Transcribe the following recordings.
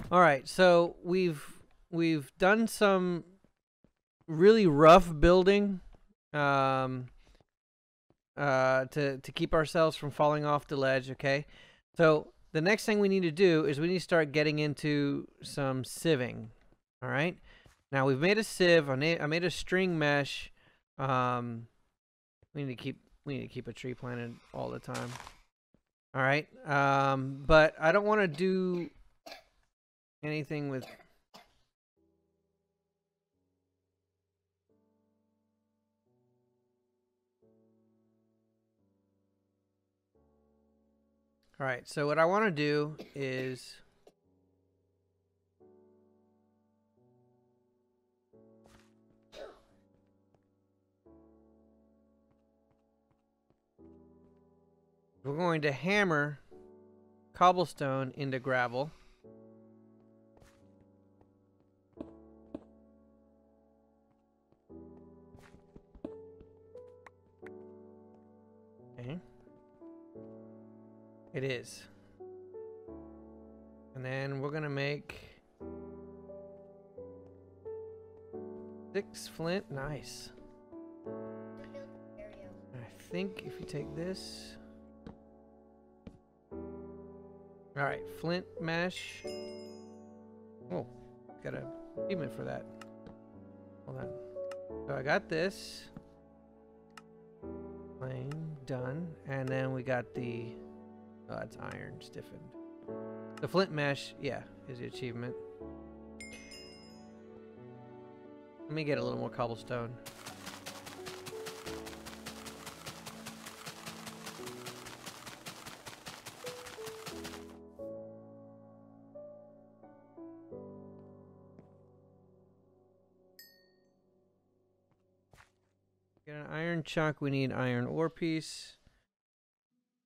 All right, so we've done some really rough building to keep ourselves from falling off the ledge, okay? So the next thing we need to do is we need to start getting into some sieving. All right? Now we've made a sieve. I made a string mesh. We need to keep a tree planted all the time. All right? But I don't want to do anything with All right, so what I want to do is we're going to hammer cobblestone into gravel. Okay. It is. And then we're going to make 6 flint. Nice. I think if you take this. All right, flint mesh. Oh, got a achievement for that. Hold on. So I got this. Plain, done. And then we got the, oh, it's iron stiffened. The flint mesh, yeah, is the achievement. Let me get a little more cobblestone. Get an iron chunk, we need iron ore piece.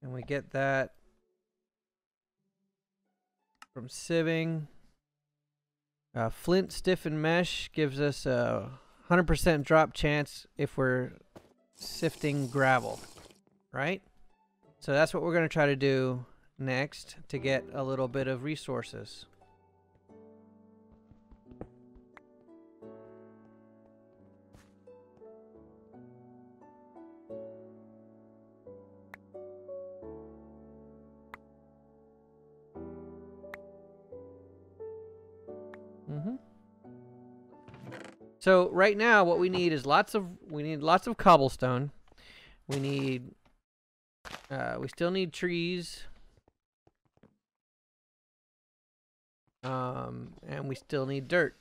And we get that from sieving. Flint stiffened mesh gives us a 100% drop chance if we're sifting gravel, right? So that's what we're going to try to do next to get a little bit of resources. So right now, what we need is lots of cobblestone. We need we still need trees, and we still need dirt.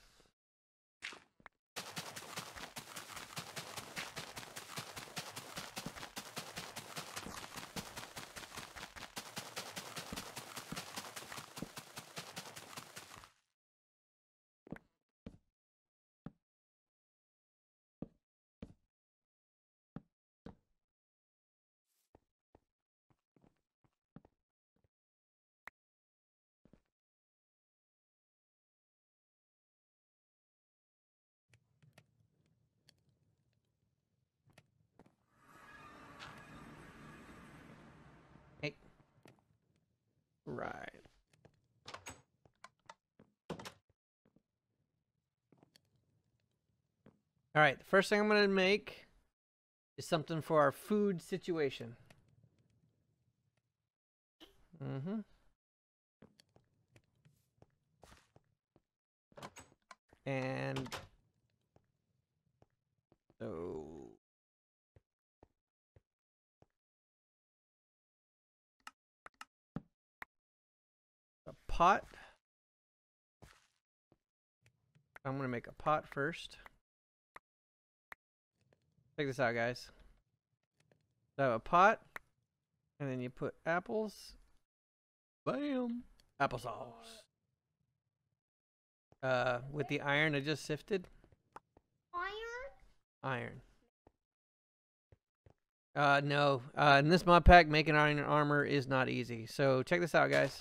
Hey. Right. All right, the first thing I'm going to make is something for our food situation. And so a pot. I'm going to make a pot first. Check this out, guys. So a pot, and then you put apples. Bam! Applesauce. With the iron I just sifted. Iron. No. In this mod pack, making iron armor is not easy. So check this out, guys.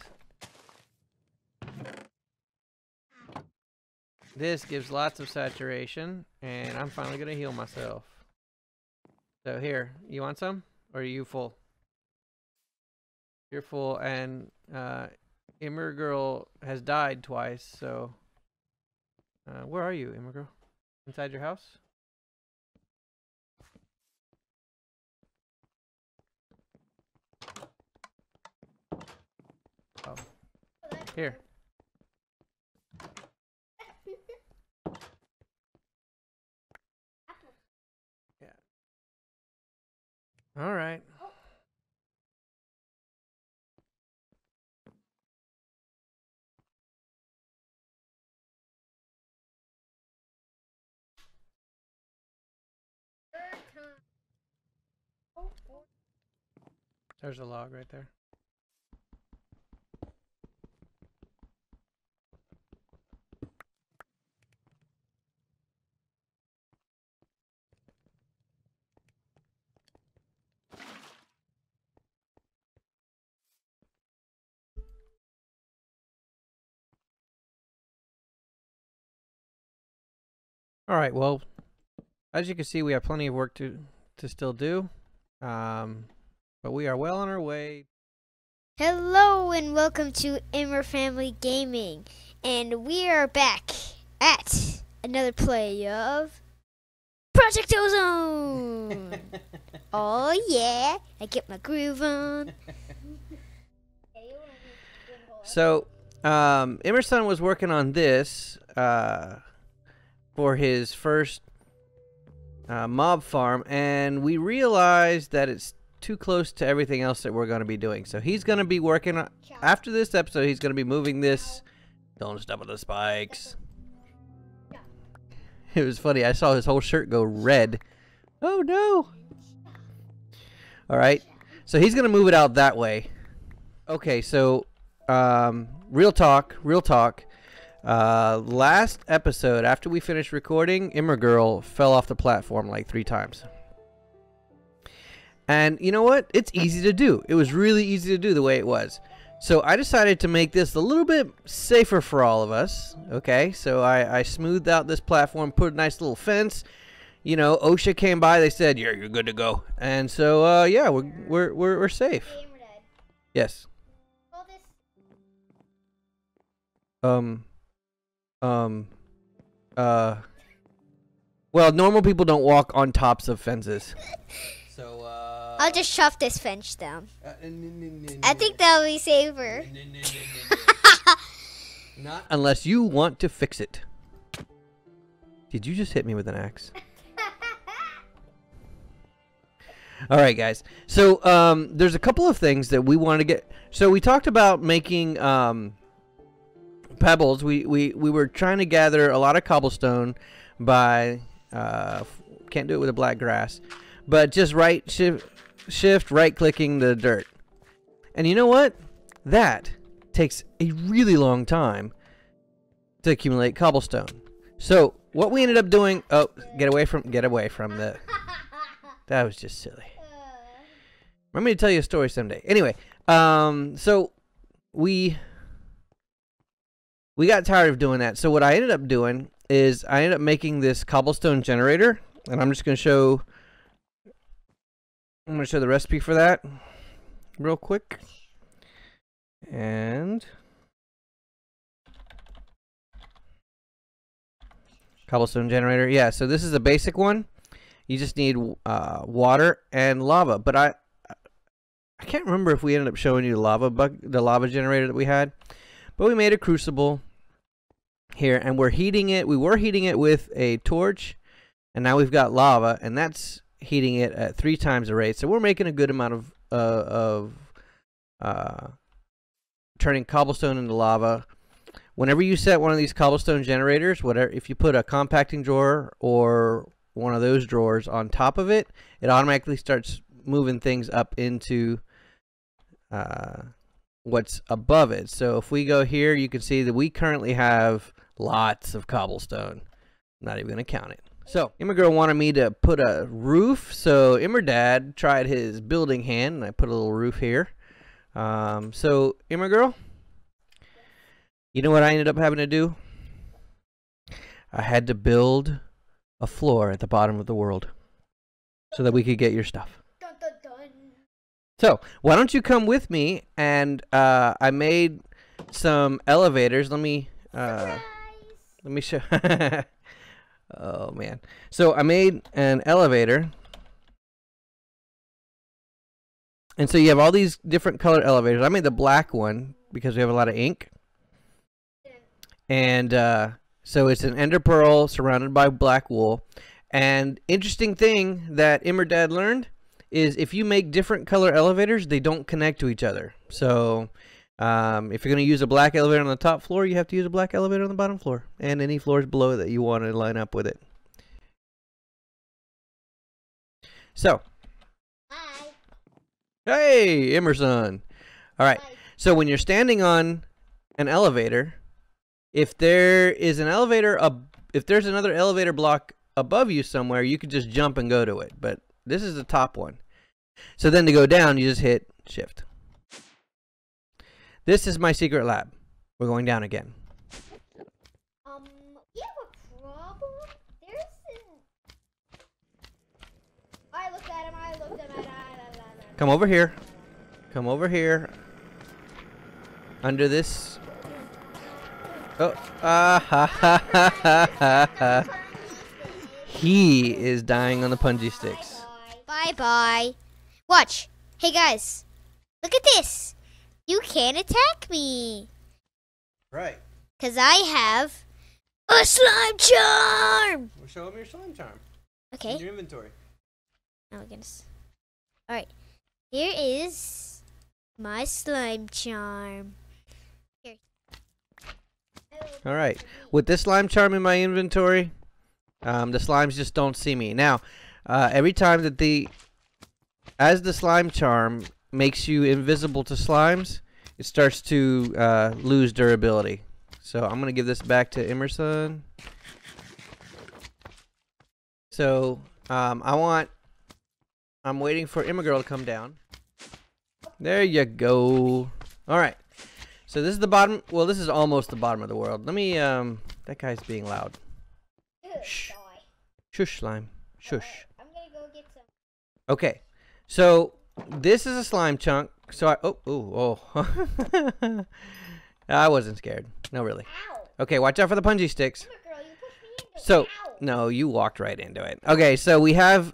This gives lots of saturation, and I'm finally gonna heal myself. So here, you want some? Or are you full? You're full, and Immer Girl has died twice, so where are you, Immer Girl? Inside your house? Oh. Here. Yeah. All right. There's a log right there. All right. Well, as you can see, we have plenty of work to still do, but we are well on our way. Hello and welcome to Immer Family Gaming, and we are back at another play of Project Ozone. Oh yeah, I get my groove on. So, Emerson was working on this for his first mob farm, and we realized that it's too close to everything else that we're going to be doing. So he's going to be working on, after this episode, he's going to be moving this. Don't step on the spikes. It was funny. I saw his whole shirt go red. Oh no. All right. So he's going to move it out that way. Okay, so real talk. Last episode, after we finished recording, Immer Girl fell off the platform like 3 times. And you know what? It's easy to do. It was really easy to do the way it was. So I decided to make this a little bit safer for all of us. Okay, so I smoothed out this platform, put a nice little fence. You know, OSHA came by. They said, "Yeah, you're good to go." And so yeah, we're safe. Yes. Well, normal people don't walk on tops of fences. So, I'll just shove this fence down. I think that'll be safer. Not unless you want to fix it. Did you just hit me with an axe? All right, guys. So, there's a couple of things that we wanted to get. So, we talked about making pebbles. We were trying to gather a lot of cobblestone by can't do it with a black grass, but just shift right clicking the dirt. And you know what? That takes a really long time to accumulate cobblestone. So what we ended up doing, oh, get away from the that was just silly. Want me to tell you a story someday. Anyway, so we got tired of doing that. So what I ended up doing is I ended up making this cobblestone generator, and I'm going to show the recipe for that real quick. And cobblestone generator. Yeah, so this is a basic one. You just need water and lava. But I can't remember if we ended up showing you the lava generator that we had. But we made a crucible here, and we're heating it. We were heating it with a torch, and now we've got lava, and that's heating it at 3 times the rate. So we're making a good amount of turning cobblestone into lava. Whenever you set one of these cobblestone generators, if you put a compacting drawer or one of those drawers on top of it, it automatically starts moving things up into what's above it. So if we go here, you can see that we currently have lots of cobblestone. I'm not even going to count it. So Immer Girl wanted me to put a roof, so Immer Dad tried his building hand, and I put a little roof here. So Immer Girl, you know what I ended up having to do? I had to build a floor at the bottom of the world so that we could get your stuff. Dun, dun, dun. So why don't you come with me? And I made some elevators. Let me show. Oh man. So I made an elevator. And so you have all these different color elevators. I made the black one because we have a lot of ink. And so it's an ender pearl surrounded by black wool. And interesting thing that Dad learned is if you make different color elevators, they don't connect to each other. So if you're going to use a black elevator on the top floor, you have to use a black elevator on the bottom floor. And any floors below that you want to line up with it. So. Hi. Hey, Emerson. All right. Hi. So when you're standing on an elevator, if there is an elevator if there's another elevator block above you somewhere, you could just jump and go to it. But this is the top one. So then to go down, you just hit shift. This is my secret lab. We're going down again. We have a problem. There's an... I looked at him. Come over here. Come over here. Under this. Oh. He is dying on the punji sticks. Bye-bye. Watch. Hey, guys. Look at this. You can't attack me. Right. Because I have a slime charm. Well, show him your slime charm. Okay. In your inventory. Oh, goodness. All right. Here is my slime charm. Here. All right. With this slime charm in my inventory, the slimes just don't see me. Now, every time that as the slime charm makes you invisible to slimes, it starts to lose durability. So I'm gonna give this back to Emerson. So I'm waiting for Girl to come down. There you go. All right. So this is the bottom. Well, this is almost the bottom of the world. Let me. That guy's being loud. Shh. Shush, slime. Shush. I'm gonna go get some. Okay. So this is a slime chunk. So oh. I wasn't scared. No, really. Ow. Okay, watch out for the punji sticks. Girl, you pushed me into So it. Ow. no, you walked right into it. Okay, so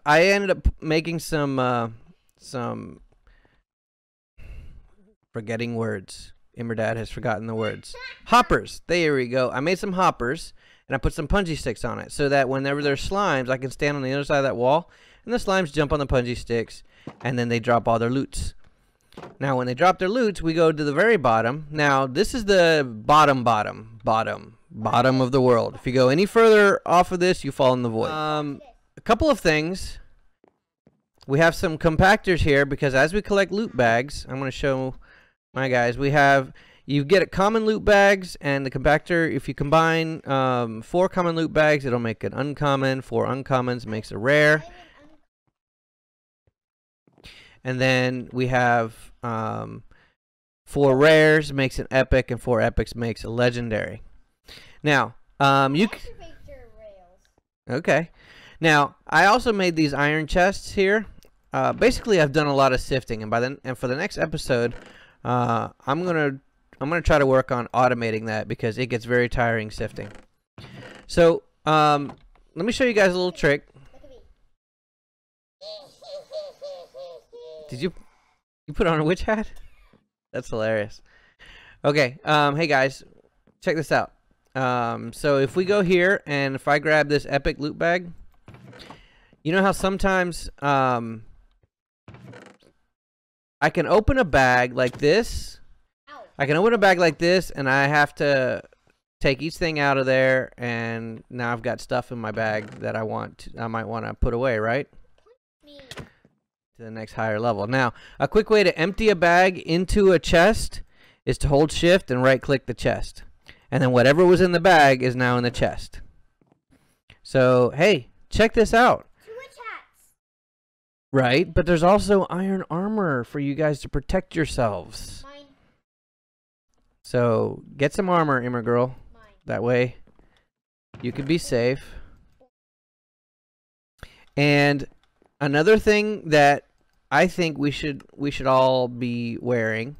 I ended up making some forgetting words. Dad has forgotten the words. Hoppers. There we go. I made some hoppers and I put some punji sticks on it so that whenever there's slimes, I can stand on the other side of that wall and the slimes jump on the punji sticks and then they drop all their loots. Now when they drop their loots, we go to the very bottom. Now this is the bottom of the world. If you go any further off of this, you fall in the void. A couple of things. We have some compactors here because as we collect loot bags, I'm going to show my guys. You get common loot bags and the compactor. If you combine 4 common loot bags, it'll make an uncommon. 4 uncommons makes a rare. And then we have 4 rares makes an epic, and 4 epics makes a legendary. Now, okay. Now, I also made these iron chests here. Basically, I've done a lot of sifting, and for the next episode, I'm gonna try to work on automating that because it gets very tiring sifting. So, let me show you guys a little trick. Did you put on a witch hat? That's hilarious. Okay, hey guys, check this out. So if we go here and if I grab this epic loot bag, you know how sometimes I can open a bag like this. I can open a bag like this and I have to take each thing out of there, and now I've got stuff in my bag that I might want to put away, right? To the next higher level. Now, a quick way to empty a bag into a chest is to hold shift and right click the chest. And then whatever was in the bag is now in the chest. So, hey, check this out. Right, but there's also iron armor for you guys to protect yourselves. Mine. So, get some armor, Girl. Mine. That way you can be safe. And another thing that I think we should all be wearing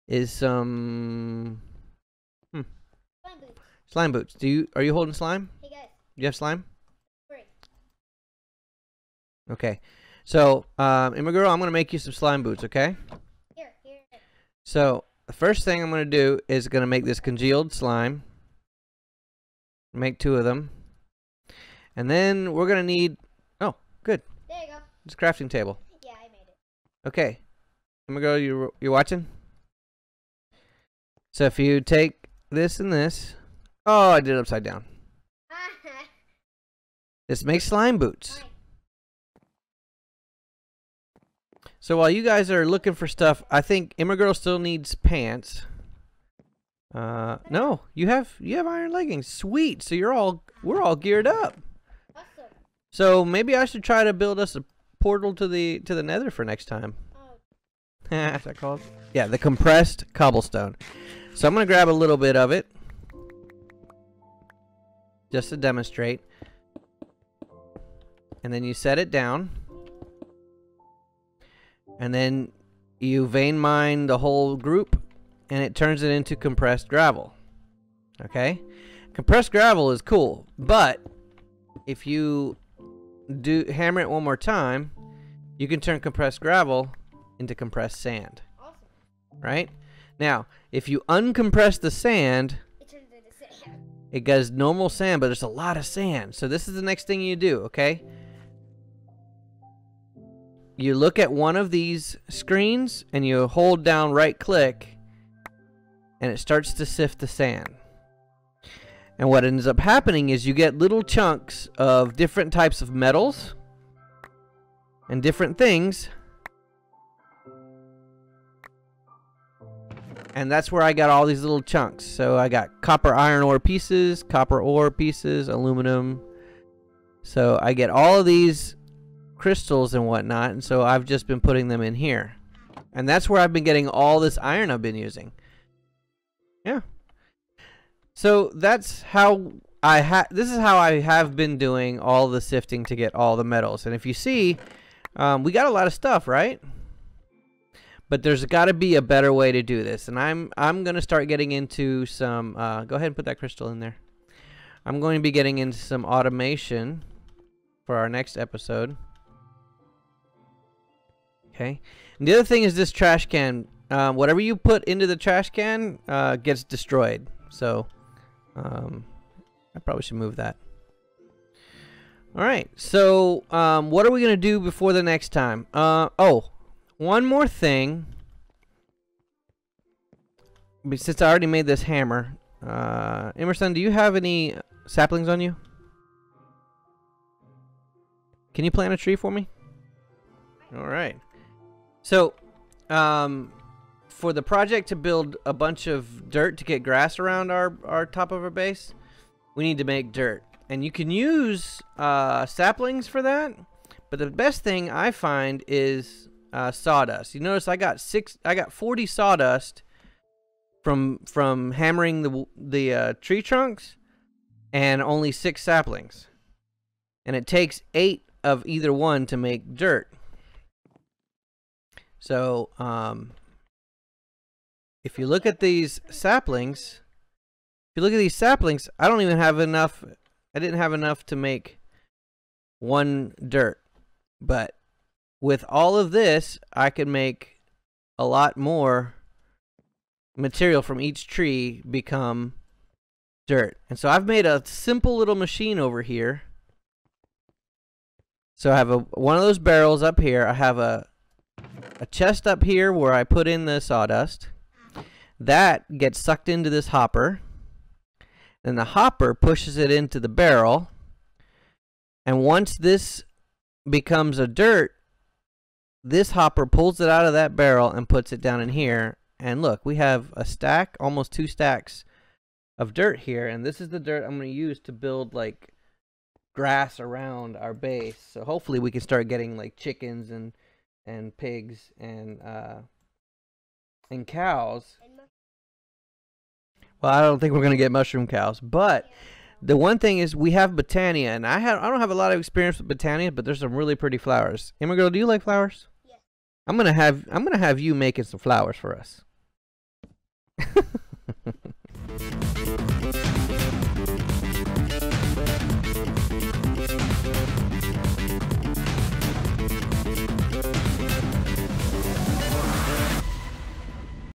is some Slime boots. Are you holding slime? Hey guys. You have slime? Great. Okay. So, Emma girl, I'm gonna make you some slime boots, okay? Here. So, the first thing I'm gonna do is gonna make this congealed slime. Make 2 of them. And then we're gonna need, oh, good. There you go. It's a crafting table. Yeah, I made it. Okay. Emma girl, you're watching? So if you take this and this, oh, I did it upside down. This makes slime boots. Fine. So while you guys are looking for stuff, I think Emma girl still needs pants. No, you have iron leggings. Sweet. So we're all geared up. Awesome. So maybe I should try to build us a portal to the Nether for next time. Oh. What's that called? Yeah, the compressed cobblestone. So I'm gonna grab a little bit of it just to demonstrate. And then you set it down. And then you vein mine the whole group, and it turns it into compressed gravel. Okay? Compressed gravel is cool, but if you hammer it one more time, you can turn compressed gravel into compressed sand. Awesome. Right? Now, if you uncompress the sand, It turns into sand. it goes normal sand, but there's a lot of sand. So this is the next thing you do, okay? You look at one of these screens and you hold down right click and it starts to sift the sand. And what ends up happening is you get little chunks of different types of metals and different things. And that's where I got all these little chunks. So I got copper iron ore pieces, aluminum. So I get all of these crystals and whatnot, and so I've just been putting them in here. And that's where I've been getting all this iron I've been using. Yeah. So that's how this is how I have been doing all the sifting to get all the metals. And if you see, we got a lot of stuff, right? But there's got to be a better way to do this. And I'm going to start getting into some go ahead and put that crystal in there. I'm going to be getting into some automation for our next episode. Okay. And the other thing is this trash can. Whatever you put into the trash can gets destroyed. So I probably should move that. All right. So what are we going to do before the next time? Oh, one more thing. Since I already made this hammer. Emerson, do you have any saplings on you? Can you plant a tree for me? All right. So, for the project to build a bunch of dirt to get grass around our top of our base, we need to make dirt. And you can use saplings for that, but the best thing I find is sawdust. You notice I got 40 sawdust from hammering the tree trunks, and only 6 saplings. And it takes 8 of either one to make dirt. So, if you look at these saplings, I don't even have enough. I didn't have enough to make 1 dirt. But with all of this, I can make a lot more material from each tree become dirt. And so I've made a simple little machine over here. So I have one of those barrels up here. I have a chest up here where I put in the sawdust. That gets sucked into this hopper. Then the hopper pushes it into the barrel. And once this becomes a dirt, this hopper pulls it out of that barrel and puts it down in here. And look, we have a stack, almost 2 stacks of dirt here. And this is the dirt I'm going to use to build like grass around our base. So hopefully we can start getting like chickens and pigs and cows. Well, I don't think we're gonna get mushroom cows, but the one thing is we have Botania, and I don't have a lot of experience with Botania, but there's some really pretty flowers. Emma girl, do you like flowers? Yeah. I'm gonna have you making some flowers for us.